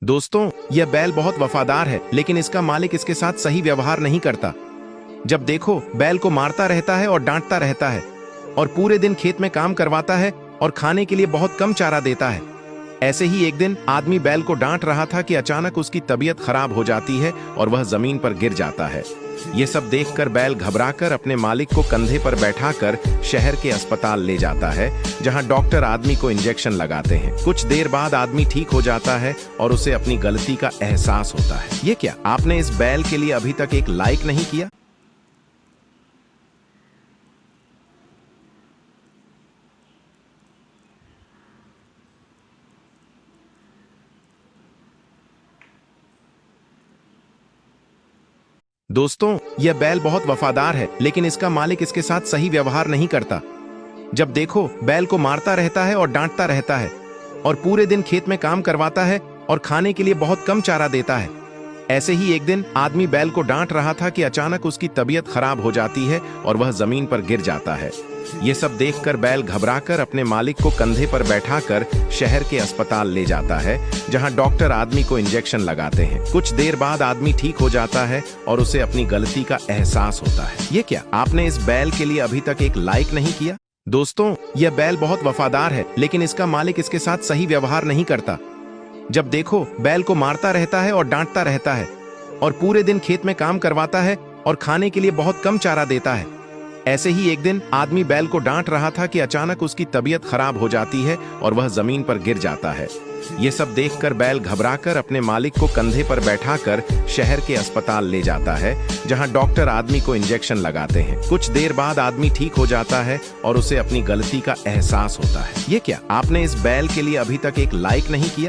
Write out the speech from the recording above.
दोस्तों, यह बैल बहुत वफादार है, लेकिन इसका मालिक इसके साथ सही व्यवहार नहीं करता। जब देखो, बैल को मारता रहता है और डांटता रहता है और पूरे दिन खेत में काम करवाता है और खाने के लिए बहुत कम चारा देता है। ऐसे ही एक दिन आदमी बैल को डांट रहा था कि अचानक उसकी तबीयत खराब हो जाती है और वह जमीन पर गिर जाता है। ये सब देखकर बैल घबराकर अपने मालिक को कंधे पर बैठाकर शहर के अस्पताल ले जाता है, जहां डॉक्टर आदमी को इंजेक्शन लगाते हैं। कुछ देर बाद आदमी ठीक हो जाता है और उसे अपनी गलती का एहसास होता है। ये क्या, आपने इस बैल के लिए अभी तक एक लाइक नहीं किया? दोस्तों, यह बैल बहुत वफादार है, लेकिन इसका मालिक इसके साथ सही व्यवहार नहीं करता। जब देखो, बैल को मारता रहता है और डांटता रहता है और पूरे दिन खेत में काम करवाता है और खाने के लिए बहुत कम चारा देता है। ऐसे ही एक दिन आदमी बैल को डांट रहा था कि अचानक उसकी तबीयत खराब हो जाती है और वह जमीन पर गिर जाता है। ये सब देखकर बैल घबराकर अपने मालिक को कंधे पर बैठाकर शहर के अस्पताल ले जाता है, जहां डॉक्टर आदमी को इंजेक्शन लगाते हैं। कुछ देर बाद आदमी ठीक हो जाता है और उसे अपनी गलती का एहसास होता है। ये क्या, आपने इस बैल के लिए अभी तक एक लाइक नहीं किया? दोस्तों, यह बैल बहुत वफादार है, लेकिन इसका मालिक इसके साथ सही व्यवहार नहीं करता। जब देखो, बैल को मारता रहता है और डांटता रहता है और पूरे दिन खेत में काम करवाता है और खाने के लिए बहुत कम चारा देता है। ऐसे ही एक दिन आदमी बैल को डांट रहा था कि अचानक उसकी तबीयत खराब हो जाती है और वह जमीन पर गिर जाता है। ये सब देखकर बैल घबराकर अपने मालिक को कंधे पर बैठाकर शहर के अस्पताल ले जाता है, जहां डॉक्टर आदमी को इंजेक्शन लगाते हैं। कुछ देर बाद आदमी ठीक हो जाता है और उसे अपनी गलती का एहसास होता है। ये क्या, आपने इस बैल के लिए अभी तक एक लाइक नहीं किया?